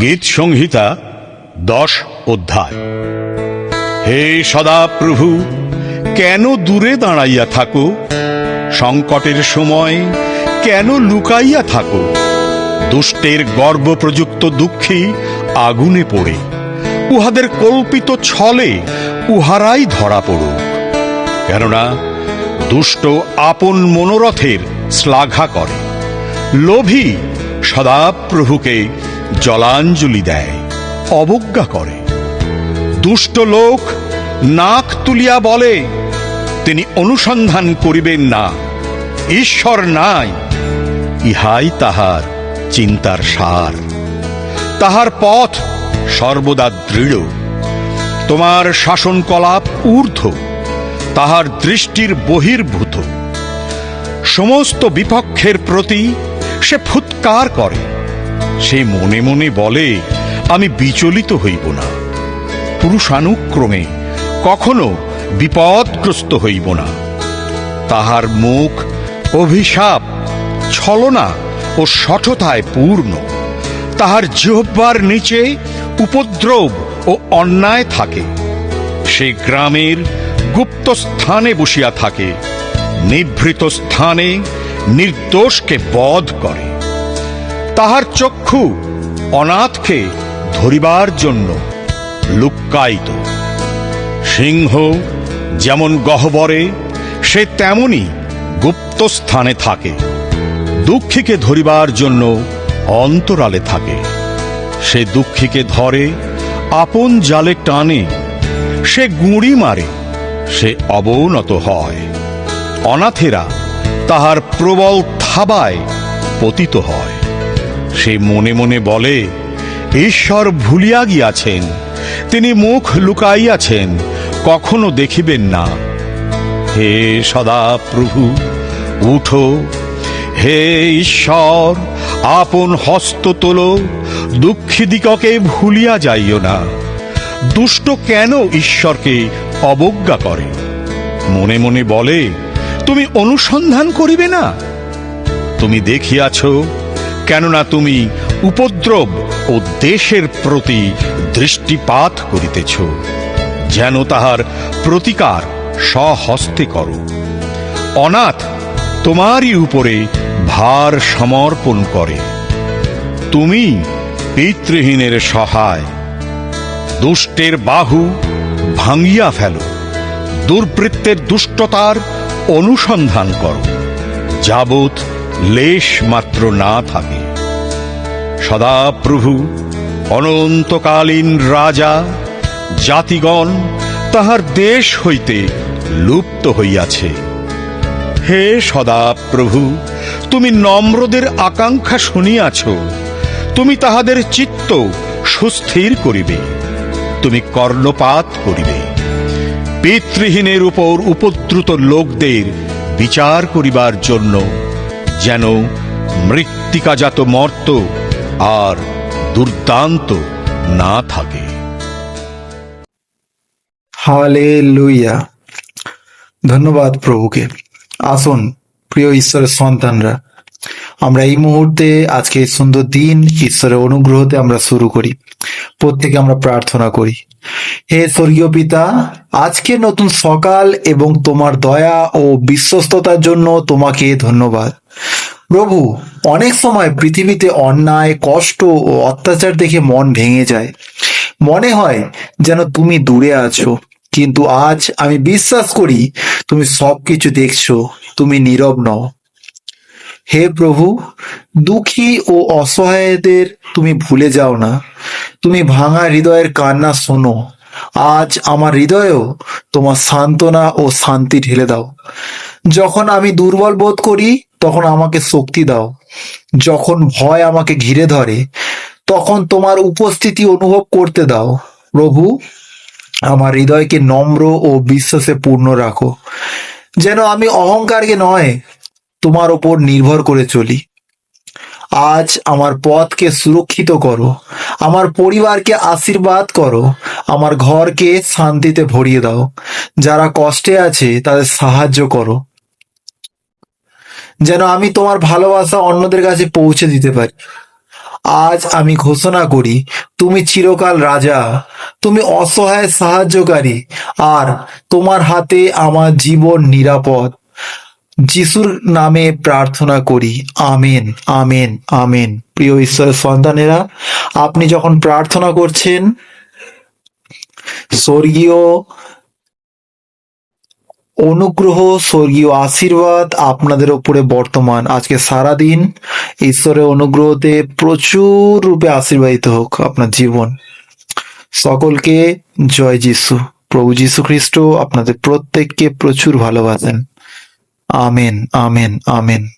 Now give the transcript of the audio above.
গীত সংহিতা 10 অধ্যায়। হে সদাপ্রভু, কেন দূরে দাঁড়াইয়া থাকো? সংকটের সময় কেন লুকাইয়া থাকো? দুষ্টের গর্বপ্রযুক্ত দুঃখী আগুনে পড়ে, উহাদের কল্পিত ছলে উহারাই ধরা পড়ুক। কেননা দুষ্ট আপন মনোরথের শ্লাঘা করে, লোভী সদাপ্রভুকে জলাঞ্জলি দেয়, অবজ্ঞা করে। দুষ্ট লোক নাক তুলিয়া বলে, তিনি অনুসন্ধান করিবেন না, ঈশ্বর নাই। ইহাই তাহার চিন্তার সার, তাহার পথ সর্বদা দৃঢ়। তোমার শাসনকলাপ ঊর্ধ্ব, তাহার দৃষ্টির বহির্ভূত। সমস্ত বিপক্ষের প্রতি সে ফুৎকার করে, সে মনে মনে বলে, আমি বিচলিত হইব না। পুরুষানুক্রমে কখনো বিপদগ্রস্ত হইব না। তাহার মুখ অভিশাপ, ছলনা ও শঠতায় পূর্ণ। তাহার জিহ্বার নিচে উপদ্রব ও অন্যায় থাকে। সে গ্রামের গুপ্ত স্থানে বসিয়া থাকে, নিভৃত স্থানে নির্দোষকে বধ করে। তাহার চক্ষু অনাথকে ধরিবার জন্য লুক্কায়িত। সিংহ যেমন গহ্বরে, সে তেমনি গুপ্ত স্থানে থাকে। দুঃখীকে ধরিবার জন্য অন্তরালে থাকে। সে দুঃখীকে ধরে, আপন জালে টানে। সে গুঁড়ি মারে, সে অবনত হয়। অনাথেরা তাহার প্রবল থাবায় পতিত হয়। সে মনে মনে বলে, ঈশ্বর ভুলিয়া গিয়াছেন, তিনি মুখ লুকাইয়াছেন, কখনো দেখিবেন না। হে সদাপ্রভু, উঠো। হে ঈশ্বর, আপন হস্ত তোলো, দুঃখীদিগকে ভুলিয়া যাইও না। দুষ্ট কেন ঈশ্বরকে অবজ্ঞা করে? মনে মনে বলে, তুমি অনুসন্ধান করিবে না। তুমি দেখিয়াছ, কেননা তুমি উপদ্রব ও দেশের প্রতি দৃষ্টিপাত করিতেছ, যেন তাহার প্রতিকার স্বহস্তে করো। অনাথ তোমারই উপরে ভার সমর্পণ করে। তুমি পিতৃহীনের সহায়। দুষ্টের বাহু ভাঙিয়া ফেলো, দুর্বৃত্তের দুষ্টতার অনুসন্ধান করো, যাবৎ লেশ মাত্র না থাকে। সদাপ্রভু অনন্তকালীন রাজা, জাতিগণ তাহার দেশ হইতে লুপ্ত হইয়াছে। হে সদাপ্রভু, তুমি নম্রদের আকাঙ্ক্ষা শুনিয়াছ। তুমি তাহাদের চিত্ত সুস্থির করিবে, তুমি কর্ণপাত করিবে। পিতৃহীনের উপর উপদ্রুত লোকদের বিচার করিবার জন্য, যেন মৃত্তিকাজাত মর্ত আর দুর্দান্ত না থাকে। হালেলুয়া। ধন্যবাদ প্রভুকে। আসুন প্রিয় ঈশ্বরের সন্তানরা, আমরা এই মুহূর্তে আজকে এই সুন্দর দিন ঈশ্বরের অনুগ্রহতে আমরা শুরু করি। প্রত্যেকে আমরা প্রার্থনা করি। হে স্বর্গীয় পিতা, আজকে নতুন সকাল এবং তোমার দয়া ও বিশ্বস্ততার জন্য তোমাকে ধন্যবাদ। প্রভু, অনেক সময় পৃথিবীতে অন্যায়, কষ্ট ও অত্যাচার দেখে মন ভেঙে যায়। মনে হয় যেন তুমি দূরে আছো, কিন্তু আজ আমি বিশ্বাস করি তুমি সবকিছু দেখছো, তুমি নীরব নও। হে প্রভু, দুঃখী ও অসহায়দের তুমি ভুলে যাও না। তুমি ভাঙা হৃদয়ের কান্না শোনো। আজ আমার হৃদয়েও তোমার সান্ত্বনা ও শান্তি ঢেলে দাও। যখন আমি দুর্বল বোধ করি, তখন আমাকে শক্তি দাও। যখন ভয় আমাকে ঘিরে ধরে, তখন তোমার উপস্থিতি অনুভব করতে দাও। প্রভু, আমার হৃদয়কে নম্র ও বিশ্বাসে পূর্ণ রাখো, যেন আমি অহংকারকে নয়, তোমার ওপর নির্ভর করে চলি। আজ আমার পথকে সুরক্ষিত করো, আমার পরিবারকে আশীর্বাদ করো, আমার ঘরকে শান্তিতে ভরিয়ে দাও। যারা কষ্টে আছে তাদের সাহায্য করো, যেন আমি তোমার ভালোবাসা অন্যদের কাছে পৌঁছে দিতে পারি। আজ আমি ঘোষণা করি, তুমি চিরকাল রাজা, তুমি অসহায় সাহায্যকারী, আর তোমার হাতে আমার জীবন নিরাপদ। যিশুর নামে প্রার্থনা করি, আমেন, আমেন, আমেন। প্রিয় ঈশ্বরের সন্তানেরা, আপনি যখন প্রার্থনা করছেন, স্বর্গীয় অনুগ্রহ, স্বর্গীয় আশীর্বাদ আপনাদের উপরে বর্তমান। আজকে সারাদিন ঈশ্বরের অনুগ্রহতে প্রচুর রূপে আশীর্বাদিত হোক আপনার জীবন। সকলকে জয় যিশু। প্রভু যীশু খ্রিস্ট আপনাদের প্রত্যেককে প্রচুর ভালোবাসেন। Amen, amen, amen.